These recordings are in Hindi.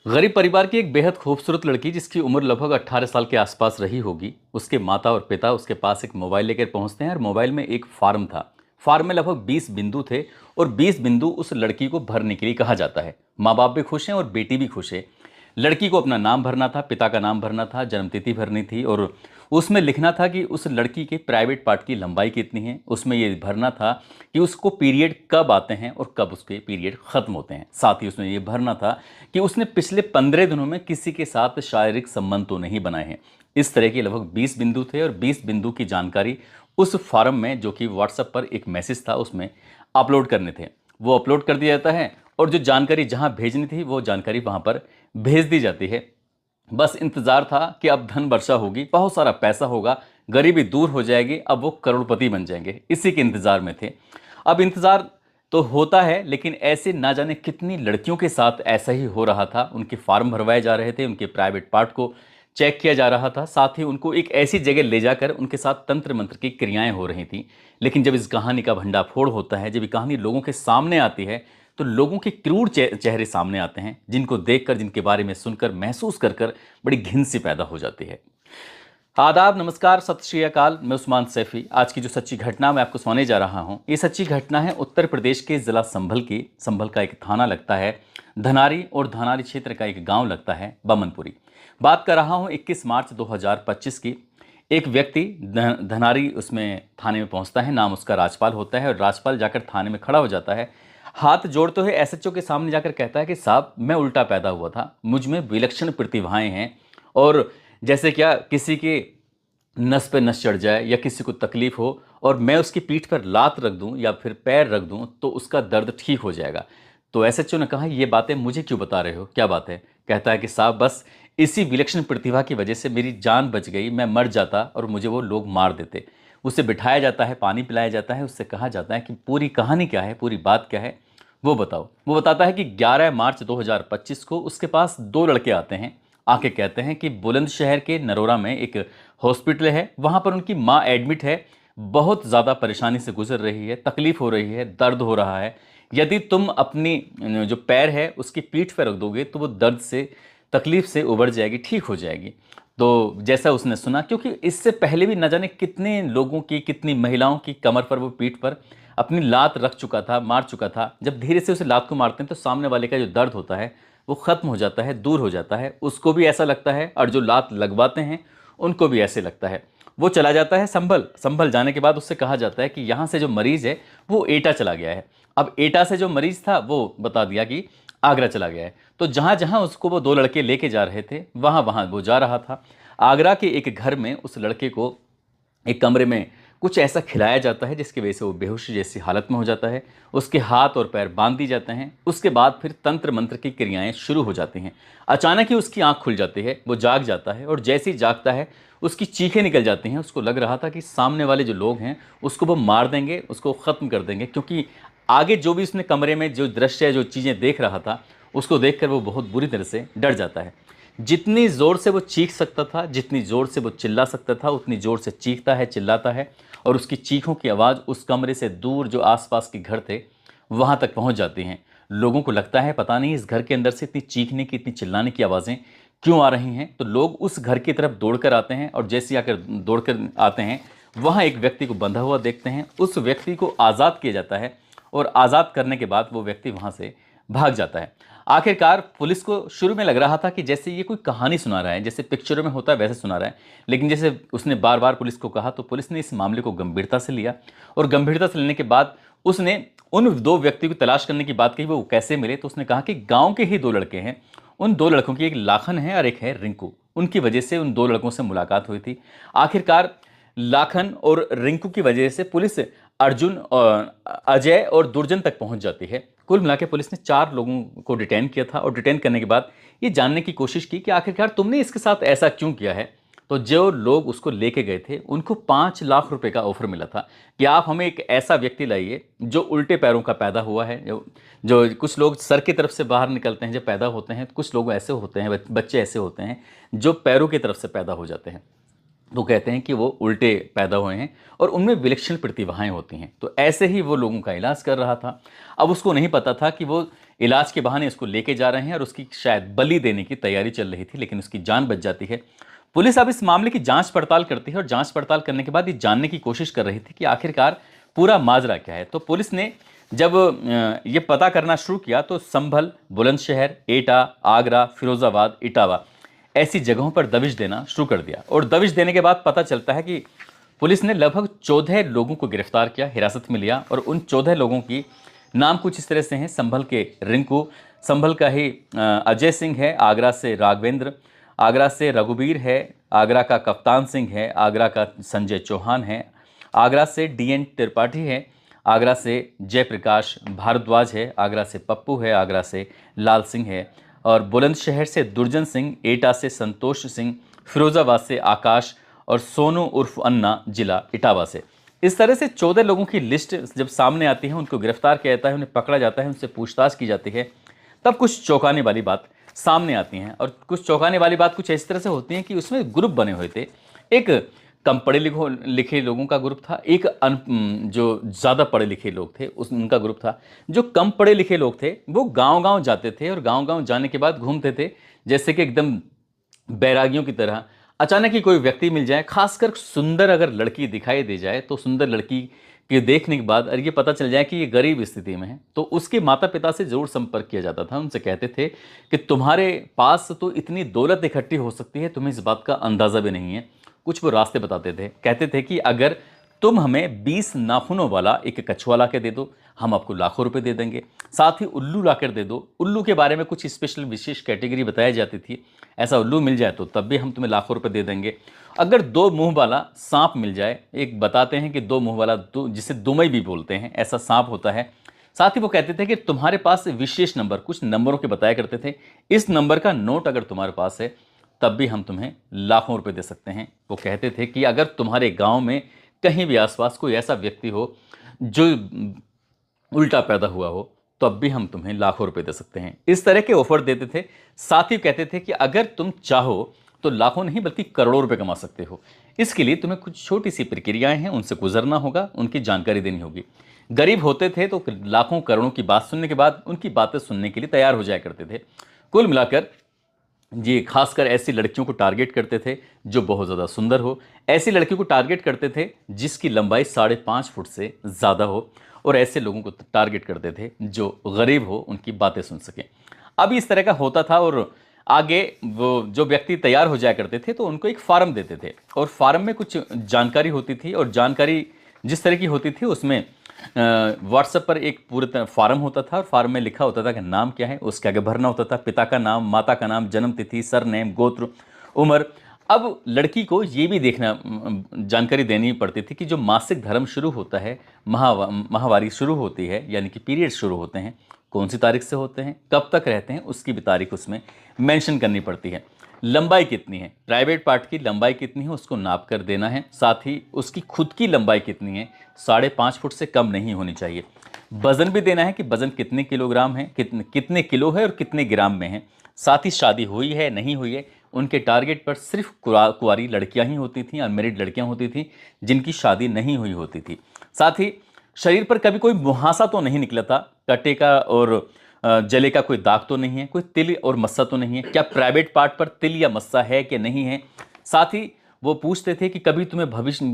गरीब परिवार की एक बेहद खूबसूरत लड़की जिसकी उम्र लगभग 18 साल के आसपास रही होगी। उसके माता और पिता उसके पास एक मोबाइल लेकर पहुंचते हैं और मोबाइल में एक फार्म था। फार्म में लगभग 20 बिंदु थे और 20 बिंदु उस लड़की को भरने के लिए कहा जाता है। माँ बाप भी खुश हैं और बेटी भी खुश है। लड़की को अपना नाम भरना था, पिता का नाम भरना था, जन्मतिथि भरनी थी और उसमें लिखना था कि उस लड़की के प्राइवेट पार्ट की लंबाई कितनी है। उसमें ये भरना था कि उसको पीरियड कब आते हैं और कब उसके पीरियड ख़त्म होते हैं। साथ ही उसमें ये भरना था कि उसने पिछले 15 दिनों में किसी के साथ शारीरिक संबंध तो नहीं बनाए हैं। इस तरह के लगभग 20 बिंदु थे और 20 बिंदु की जानकारी उस फॉर्म में, जो कि व्हाट्सएप पर एक मैसेज था, उसमें अपलोड करने थे। वो अपलोड कर दिया जाता है और जो जानकारी जहां भेजनी थी वो जानकारी वहां पर भेज दी जाती है। बस इंतजार था कि अब धन वर्षा होगी, बहुत सारा पैसा होगा, गरीबी दूर हो जाएगी, अब वो करोड़पति बन जाएंगे। इसी के इंतजार में थे। अब इंतजार तो होता है, लेकिन ऐसे ना जाने कितनी लड़कियों के साथ ऐसा ही हो रहा था। उनके फार्म भरवाए जा रहे थे, उनके प्राइवेट पार्ट को चेक किया जा रहा था, साथ ही उनको एक ऐसी जगह ले जाकर उनके साथ तंत्र मंत्र की क्रियाएं हो रही थी। लेकिन जब इस कहानी का भंडाफोड़ होता है, जब ये कहानी लोगों के सामने आती है, तो लोगों के क्रूर चेहरे सामने आते हैं, जिनको देखकर, जिनके बारे में सुनकर, महसूस कर कर बड़ी घिन सी पैदा हो जाती है। आदाब, नमस्कार, सत श्री अकाल। मैं उस्मान सैफी। आज की जो सच्ची घटना मैं आपको सुनाने जा रहा हूँ, ये सच्ची घटना है उत्तर प्रदेश के ज़िला संभल की। संभल का एक थाना लगता है धनारी और धनारी क्षेत्र का एक गांव लगता है बमनपुरी। बात कर रहा हूँ 21 मार्च 2025 की। एक व्यक्ति धनारी उसमें थाने में पहुंचता है। नाम उसका राजपाल होता है और राजपाल जाकर थाने में खड़ा हो जाता है। हाथ जोड़ते हुए एसएचओ के सामने जाकर कहता है कि साहब, मैं उल्टा पैदा हुआ था, मुझ में विलक्षण प्रतिभाएं हैं और जैसे क्या किसी के नस पे नस चढ़ जाए या किसी को तकलीफ हो और मैं उसकी पीठ पर लात रख दूं या फिर पैर रख दूं तो उसका दर्द ठीक हो जाएगा। तो एसएचओ ने कहा, ये बातें मुझे क्यों बता रहे हो, क्या बात है? कहता है कि साहब, बस इसी विलक्षण प्रतिभा की वजह से मेरी जान बच गई, मैं मर जाता और मुझे वो लोग मार देते। उसे बिठाया जाता है, पानी पिलाया जाता है, उससे कहा जाता है कि पूरी कहानी क्या है, पूरी बात क्या है, वो बताओ। वो बताता है कि 11 मार्च 2025 को उसके पास दो लड़के आते हैं। आके कहते हैं कि बुलंदशहर के नरोरा में एक हॉस्पिटल है, वहाँ पर उनकी माँ एडमिट है, बहुत ज़्यादा परेशानी से गुजर रही है, तकलीफ हो रही है, दर्द हो रहा है। यदि तुम अपनी जो पैर है उसकी पीठ पर रख दोगे तो वो दर्द से, तकलीफ से उबर जाएगी, ठीक हो जाएगी। तो जैसा उसने सुना, क्योंकि इससे पहले भी न जाने कितने लोगों की, कितनी महिलाओं की कमर पर, वो पीठ पर अपनी लात रख चुका था, मार चुका था। जब धीरे से उसे लात को मारते हैं तो सामने वाले का जो दर्द होता है वो ख़त्म हो जाता है, दूर हो जाता है। उसको भी ऐसा लगता है और जो लात लगवाते हैं उनको भी ऐसे लगता है। वो चला जाता है संभल। संभल जाने के बाद उससे कहा जाता है कि यहाँ से जो मरीज़ है वो एटा चला गया है। अब एटा से जो मरीज़ था वो बता दिया कि आगरा चला गया है। तो जहाँ जहाँ उसको वो दो लड़के लेके जा रहे थे, वहाँ वहाँ वो जा रहा था। आगरा के एक घर में उस लड़के को एक कमरे में कुछ ऐसा खिलाया जाता है जिसकी वजह से वो बेहोशी जैसी हालत में हो जाता है। उसके हाथ और पैर बांध दिए जाते हैं। उसके बाद फिर तंत्र मंत्र की क्रियाएं शुरू हो जाती हैं। अचानक ही उसकी आंख खुल जाती है, वो जाग जाता है और जैसे ही जागता है उसकी चीखें निकल जाती हैं। उसको लग रहा था कि सामने वाले जो लोग हैं उसको वो मार देंगे, उसको ख़त्म कर देंगे, क्योंकि आगे जो भी उसने कमरे में जो दृश्य, जो चीज़ें देख रहा था, उसको देखकर वो बहुत बुरी तरह से डर जाता है। जितनी ज़ोर से वो चीख सकता था, जितनी ज़ोर से वो चिल्ला सकता था, उतनी ज़ोर से चीखता है, चिल्लाता है और उसकी चीखों की आवाज़ उस कमरे से दूर जो आसपास के घर थे वहाँ तक पहुँच जाती हैं। लोगों को लगता है पता नहीं इस घर के अंदर से इतनी चीखने की, इतनी चिल्लाने की आवाज़ें क्यों आ रही हैं। तो लोग उस घर की तरफ दौड़कर आते हैं और जैसे आकर दौड़कर आते हैं वहाँ एक व्यक्ति को बंधा हुआ देखते हैं। उस व्यक्ति को आज़ाद किया जाता है और आज़ाद करने के बाद वो व्यक्ति वहाँ से भाग जाता है। आखिरकार पुलिस को शुरू में लग रहा था कि जैसे ये कोई कहानी सुना रहा है, जैसे पिक्चरों में होता है वैसे सुना रहा है। लेकिन जैसे उसने बार बार पुलिस को कहा तो पुलिस ने इस मामले को गंभीरता से लिया और गंभीरता से लेने के बाद उसने उन दो व्यक्तियों की तलाश करने की बात कही। वो कैसे मिले, तो उसने कहा कि गांव के ही दो लड़के हैं। उन दो लड़कों की एक लाखन है और एक है रिंकू। उनकी वजह से उन दो लड़कों से मुलाकात हुई थी। आखिरकार लाखन और रिंकू की वजह से पुलिस अर्जुन और अजय और दुर्जन तक पहुंच जाती है। कुल मिला के पुलिस ने 4 लोगों को डिटेन किया था और डिटेन करने के बाद ये जानने की कोशिश की कि आखिरकार तुमने इसके साथ ऐसा क्यों किया है। तो जो लोग उसको लेके गए थे उनको 5 लाख रुपए का ऑफर मिला था कि आप हमें एक ऐसा व्यक्ति लाइए जो उल्टे पैरों का पैदा हुआ है। जो कुछ लोग सर की तरफ से बाहर निकलते हैं जब पैदा होते हैं, कुछ लोग ऐसे होते हैं, बच्चे ऐसे होते हैं जो पैरों की तरफ से पैदा हो जाते हैं। तो कहते हैं कि वो उल्टे पैदा हुए हैं और उनमें विलक्षण प्रतिभाएं होती हैं। तो ऐसे ही वो लोगों का इलाज कर रहा था। अब उसको नहीं पता था कि वो इलाज के बहाने इसको लेके जा रहे हैं और उसकी शायद बलि देने की तैयारी चल रही थी, लेकिन उसकी जान बच जाती है। पुलिस अब इस मामले की जांच पड़ताल करती है और जांच पड़ताल करने के बाद ये जानने की कोशिश कर रही थी कि आखिरकार पूरा माजरा क्या है। तो पुलिस ने जब ये पता करना शुरू किया तो संभल, बुलंदशहर, एटा, आगरा, फिरोजाबाद, इटावा ऐसी जगहों पर दबिश देना शुरू कर दिया। और दबिश देने के बाद पता चलता है कि पुलिस ने लगभग 14 लोगों को गिरफ्तार किया, हिरासत में लिया। और उन 14 लोगों की नाम कुछ इस तरह से हैं। संभल के रिंकू, संभल का ही अजय सिंह है, आगरा से राघवेंद्र, आगरा से रघुबीर है, आगरा का कप्तान सिंह है, आगरा का संजय चौहान है, आगरा से DN त्रिपाठी है, आगरा से जयप्रकाश भारद्वाज है, आगरा से पप्पू है, आगरा से लाल सिंह है, और बुलंदशहर से दुर्जन सिंह, एटा से संतोष सिंह, फिरोजाबाद से आकाश और सोनू उर्फ अन्ना जिला इटावा से। इस तरह से 14 लोगों की लिस्ट जब सामने आती है, उनको गिरफ्तार किया जाता है, उन्हें पकड़ा जाता है, उनसे पूछताछ की जाती है, तब कुछ चौंकाने वाली बात सामने आती हैं। और कुछ चौंकाने वाली बात कुछ इस तरह से होती है कि उसमें ग्रुप बने हुए थे। एक कम पढ़े लिखे लोगों का ग्रुप था, एक जो ज़्यादा पढ़े लिखे लोग थे उनका ग्रुप था। जो कम पढ़े लिखे लोग थे वो गांव-गांव जाते थे और गांव-गांव जाने के बाद घूमते थे जैसे कि एकदम बैरागियों की तरह। अचानक ही कोई व्यक्ति मिल जाए, खासकर सुंदर अगर लड़की दिखाई दे जाए, तो सुंदर लड़की के देखने के बाद अगर ये पता चल जाए कि ये गरीब स्थिति में है, तो उसके माता पिता से ज़रूर संपर्क किया जाता था। उनसे कहते थे कि तुम्हारे पास तो इतनी दौलत इकट्ठी हो सकती है, तुम्हें इस बात का अंदाज़ा भी नहीं है। कुछ वो रास्ते बताते थे, कहते थे कि अगर तुम हमें 20 नाखूनों वाला एक कछुआ ला के दे दो, हम आपको लाखों रुपए दे देंगे। साथ ही उल्लू ला कर दे दो, उल्लू के बारे में कुछ स्पेशल विशेष कैटेगरी बताई जाती थी, ऐसा उल्लू मिल जाए तो तब भी हम तुम्हें लाखों रुपए दे देंगे। अगर 2 मुंह वाला सांप मिल जाए, एक बताते हैं कि 2 मुंह वाला जिसे दुमई भी बोलते हैं, ऐसा सांप होता है। साथ ही वो कहते थे कि तुम्हारे पास विशेष नंबर, कुछ नंबरों के बताया करते थे, इस नंबर का नोट अगर तुम्हारे पास है तब भी हम तुम्हें लाखों रुपए दे सकते हैं। वो कहते थे कि अगर तुम्हारे गांव में कहीं भी आसपास कोई ऐसा व्यक्ति हो जो उल्टा पैदा हुआ हो, तब भी हम तुम्हें लाखों रुपए दे सकते हैं। इस तरह के ऑफर देते थे। साथ ही कहते थे कि अगर तुम चाहो तो लाखों नहीं बल्कि करोड़ों रुपए कमा सकते हो। इसके लिए तुम्हें कुछ छोटी सी प्रक्रियाएं हैं, उनसे गुजरना होगा, उनकी जानकारी देनी होगी। गरीब होते थे तो लाखों करोड़ों की बात सुनने के बाद उनकी बातें सुनने के लिए तैयार हो जाया करते थे। कुल मिलाकर ये खासकर ऐसी लड़कियों को टारगेट करते थे जो बहुत ज़्यादा सुंदर हो, ऐसी लड़कियों को टारगेट करते थे जिसकी लंबाई 5.5 फुट से ज़्यादा हो, और ऐसे लोगों को टारगेट करते थे जो गरीब हो, उनकी बातें सुन सकें। अब इस तरह का होता था। और आगे वो जो व्यक्ति तैयार हो जाया करते थे तो उनको एक फार्म देते थे, और फार्म में कुछ जानकारी होती थी, और जानकारी जिस तरह की होती थी उसमें व्हाट्सएप पर एक पूरे फार्म होता था, और फार्म में लिखा होता था कि नाम क्या है, उसके आगे भरना होता था, पिता का नाम, माता का नाम, जन्म तिथि, सरनेम, गोत्र, उम्र। अब लड़की को ये भी देखना जानकारी देनी पड़ती थी कि जो मासिक धर्म शुरू होता है, माहवारी शुरू होती है, यानी कि पीरियड शुरू होते हैं, कौन सी तारीख से होते हैं, कब तक रहते हैं, उसकी भी तारीख उसमें मेंशन करनी पड़ती है। लंबाई कितनी है, प्राइवेट पार्ट की लंबाई कितनी है उसको नाप कर देना है। साथ ही उसकी खुद की लंबाई कितनी है, 5.5 फुट से कम नहीं होनी चाहिए। वजन भी देना है कि वजन कितने किलोग्राम है, कितने किलो है और कितने ग्राम में है। साथ ही शादी हुई है नहीं हुई है। उनके टारगेट पर सिर्फ कुंवारी लड़कियां ही होती थीं, अनमेरिड लड़कियां होती थीं जिनकी शादी नहीं हुई होती थी। साथ ही शरीर पर कभी कोई मुहासा तो नहीं निकला था, कटे का और जले का कोई दाग तो नहीं है, कोई तिल और मस्सा तो नहीं है, क्या प्राइवेट पार्ट पर तिल या मस्सा है कि नहीं है। साथ ही वो पूछते थे कि कभी तुम्हें भविष्य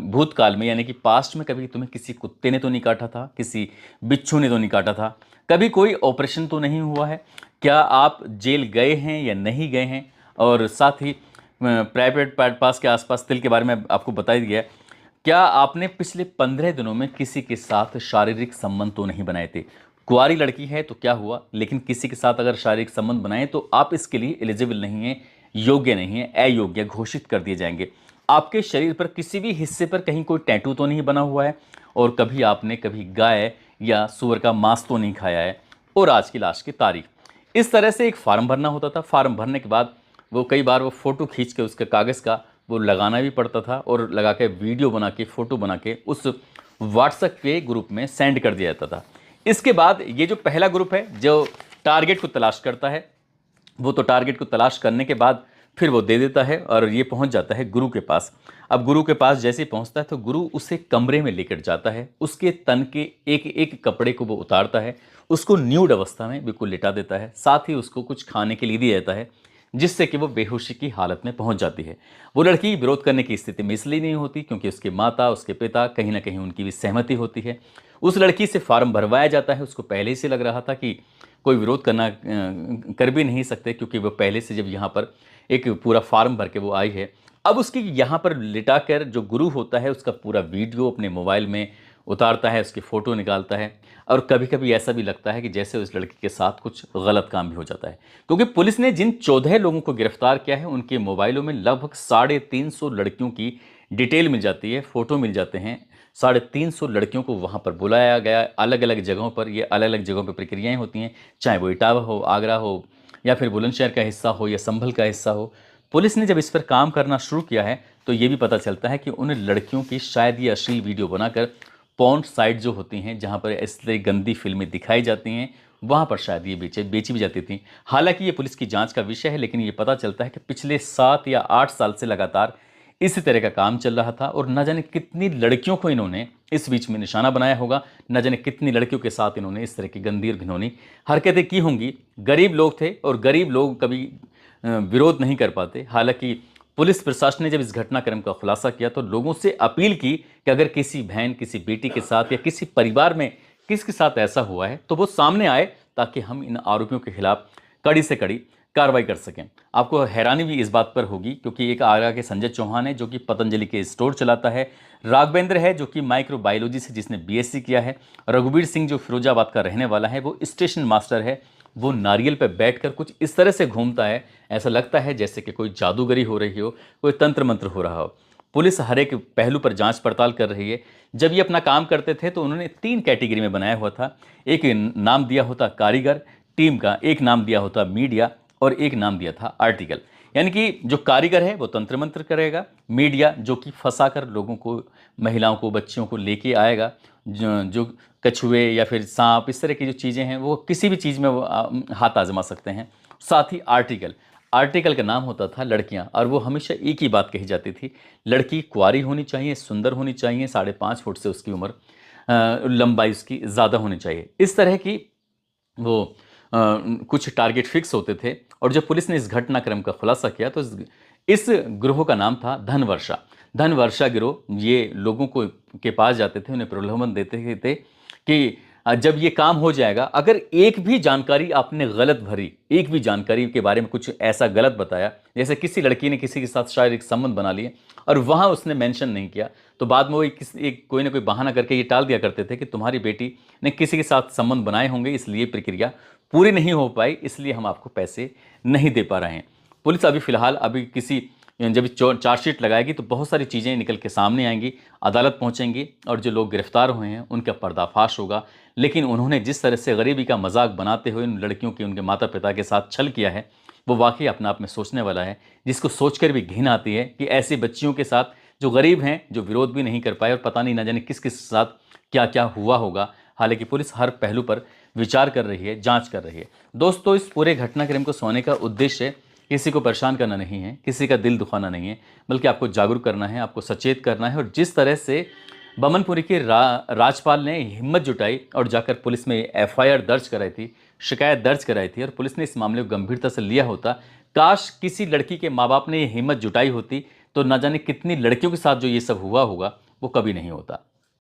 भूतकाल में, यानी कि पास्ट में, कभी तुम्हें किसी कुत्ते ने तो नहीं काटा था, किसी बिच्छू ने तो नहीं काटा था, कभी कोई ऑपरेशन तो नहीं हुआ है, क्या आप जेल गए हैं या नहीं गए हैं। और साथ ही प्राइवेट पास के आसपास तिल के बारे में आपको बताया गया, क्या आपने पिछले 15 दिनों में किसी के साथ शारीरिक संबंध तो नहीं बनाए थे। कुंवारी लड़की है तो क्या हुआ, लेकिन किसी के साथ अगर शारीरिक संबंध बनाए तो आप इसके लिए एलिजिबल नहीं है, योग्य नहीं है, अयोग्य घोषित कर दिए जाएंगे। आपके शरीर पर किसी भी हिस्से पर कहीं कोई टैटू तो नहीं बना हुआ है, और कभी आपने कभी गाय या सूअर का मांस तो नहीं खाया है, और आज की लाश की तारीख। इस तरह से एक फार्म भरना होता था। फार्म भरने के बाद वो कई बार वो फ़ोटो खींच के उसके कागज़ का वो लगाना भी पड़ता था, और लगा के वीडियो बना के, फ़ोटो बना के उस व्हाट्सएप के ग्रुप में सेंड कर दिया जाता था। इसके बाद ये जो पहला ग्रुप है जो टारगेट को तलाश करता है, वो तो टारगेट को तलाश करने के बाद फिर वो दे देता है और ये पहुंच जाता है गुरु के पास। अब गुरु के पास जैसे ही पहुंचता है तो गुरु उसे कमरे में लेकर जाता है, उसके तन के एक एक कपड़े को वो उतारता है, उसको न्यूड अवस्था में बिल्कुल लिटा देता है, साथ ही उसको कुछ खाने के लिए दिया जाता है, जिससे कि वो बेहोशी की हालत में पहुंच जाती है। वो लड़की विरोध करने की स्थिति में इसलिए नहीं होती क्योंकि उसके माता, उसके पिता, कहीं ना कहीं उनकी भी सहमति होती है। उस लड़की से फार्म भरवाया जाता है। उसको पहले से लग रहा था कि कोई विरोध करना कर भी नहीं सकते, क्योंकि वो पहले से जब यहाँ पर एक पूरा फार्म भर के वो आई है। अब उसकी यहाँ पर लिटा कर जो गुरु होता है उसका पूरा वीडियो अपने मोबाइल में उतारता है, उसकी फ़ोटो निकालता है, और कभी कभी ऐसा भी लगता है कि जैसे उस लड़की के साथ कुछ गलत काम भी हो जाता है, क्योंकि पुलिस ने जिन 14 लोगों को गिरफ्तार किया है उनके मोबाइलों में लगभग 350 लड़कियों की डिटेल मिल जाती है, फ़ोटो मिल जाते हैं। 350 लड़कियों को वहाँ पर बुलाया गया, अलग अलग जगहों पर। ये अलग अलग जगहों पर प्रक्रियाएँ होती हैं, चाहे वो इटावा हो, आगरा हो, या फिर बुलंदशहर का हिस्सा हो, या संभल का हिस्सा हो। पुलिस ने जब इस पर काम करना शुरू किया है तो ये भी पता चलता है कि उन लड़कियों की शायद ये अश्लील वीडियो बनाकर पॉर्न साइट जो होती हैं, जहाँ पर इसलिए गंदी फिल्में दिखाई जाती हैं, वहाँ पर शायद ये बेची भी जाती थी। हालांकि ये पुलिस की जांच का विषय है, लेकिन ये पता चलता है कि पिछले 7 या 8 साल से लगातार इसी तरह का काम चल रहा था, और न जाने कितनी लड़कियों को इन्होंने इस बीच में निशाना बनाया होगा, न जाने कितनी लड़कियों के साथ इन्होंने इस तरह की गंदी और घिनौनी हरकतें की होंगी। गरीब लोग थे और गरीब लोग कभी विरोध नहीं कर पाते। हालांकि पुलिस प्रशासन ने जब इस घटनाक्रम का खुलासा किया तो लोगों से अपील की कि अगर किसी बहन, किसी बेटी के साथ या किसी परिवार में किसके साथ ऐसा हुआ है तो वो सामने आए, ताकि हम इन आरोपियों के खिलाफ कड़ी से कड़ी कार्रवाई कर सकें। आपको हैरानी भी इस बात पर होगी, क्योंकि एक आगरा के संजय चौहान है जो कि पतंजलि के स्टोर चलाता है, राघवेंद्र है जो कि माइक्रोबायोलॉजी से जिसने बीएससी किया है, रघुवीर सिंह जो फिरोजाबाद का रहने वाला है वो स्टेशन मास्टर है। वो नारियल पर बैठकर कुछ इस तरह से घूमता है, ऐसा लगता है जैसे कि कोई जादूगरी हो रही हो, कोई तंत्र मंत्र हो रहा हो। पुलिस हर एक पहलू पर जांच पड़ताल कर रही है। जब ये अपना काम करते थे तो उन्होंने 3 कैटेगरी में बनाया हुआ था। एक नाम दिया होता कारीगर टीम का, एक नाम दिया होता मीडिया, और एक नाम दिया था आर्टिकल। यानी कि जो कारीगर है वो तंत्र मंत्र करेगा, मीडिया जो कि फंसा कर लोगों को, महिलाओं को, बच्चियों को लेके आएगा, जो कछुए या फिर सांप, इस तरह की जो चीज़ें हैं वो किसी भी चीज़ में वो हाथ आजमा सकते हैं। साथ ही आर्टिकल का नाम होता था लड़कियां, और वो हमेशा एक ही बात कही जाती थी, लड़की कुंवारी होनी चाहिए, सुंदर होनी चाहिए, 5.5 फुट से उसकी उम्र, लंबाई उसकी ज़्यादा होनी चाहिए। इस तरह की वो कुछ टारगेट फिक्स होते थे। और जब पुलिस ने इस घटनाक्रम का खुलासा किया तो इस गिरोह का नाम था धनवर्षा गिरोह। ये लोगों को के पास जाते थे, उन्हें प्रलोभन देते थे कि जब ये काम हो जाएगा, अगर एक भी जानकारी आपने गलत भरी, एक भी जानकारी के बारे में कुछ ऐसा गलत बताया, जैसे किसी लड़की ने किसी के साथ शारीरिक संबंध बना लिए और वहाँ उसने मेंशन नहीं किया, तो बाद में वो कोई ना कोई बहाना करके ये टाल दिया करते थे कि तुम्हारी बेटी ने किसी के साथ संबंध बनाए होंगे, इसलिए प्रक्रिया पूरी नहीं हो पाई, इसलिए हम आपको पैसे नहीं दे पा रहे हैं। पुलिस अभी फ़िलहाल जब चार्जशीट लगाएगी तो बहुत सारी चीज़ें निकल के सामने आएंगी, अदालत पहुंचेंगी, और जो लोग गिरफ्तार हुए हैं उनका पर्दाफाश होगा। लेकिन उन्होंने जिस तरह से गरीबी का मजाक बनाते हुए उन लड़कियों की, उनके माता पिता के साथ छल किया है, वो वाकई अपने आप में सोचने वाला है, जिसको सोचकर भी घिन आती है कि ऐसी बच्चियों के साथ जो गरीब हैं, जो विरोध भी नहीं कर पाए, और पता नहीं न जाने किस किस साथ क्या क्या हुआ होगा। हालांकि पुलिस हर पहलू पर विचार कर रही है, जांच कर रही है। दोस्तों, इस पूरे घटनाक्रम को सुनने का उद्देश्य किसी को परेशान करना नहीं है, किसी का दिल दुखाना नहीं है, बल्कि आपको जागरूक करना है, आपको सचेत करना है। और जिस तरह से बमनपुरी के राजपाल ने हिम्मत जुटाई और जाकर पुलिस में एफआईआर दर्ज कराई थी, शिकायत दर्ज कराई थी, और पुलिस ने इस मामले को गंभीरता से लिया होता, काश किसी लड़की के माँ बाप ने ये हिम्मत जुटाई होती, तो न जाने कितनी लड़कियों के साथ जो ये सब हुआ होगा वो कभी नहीं होता।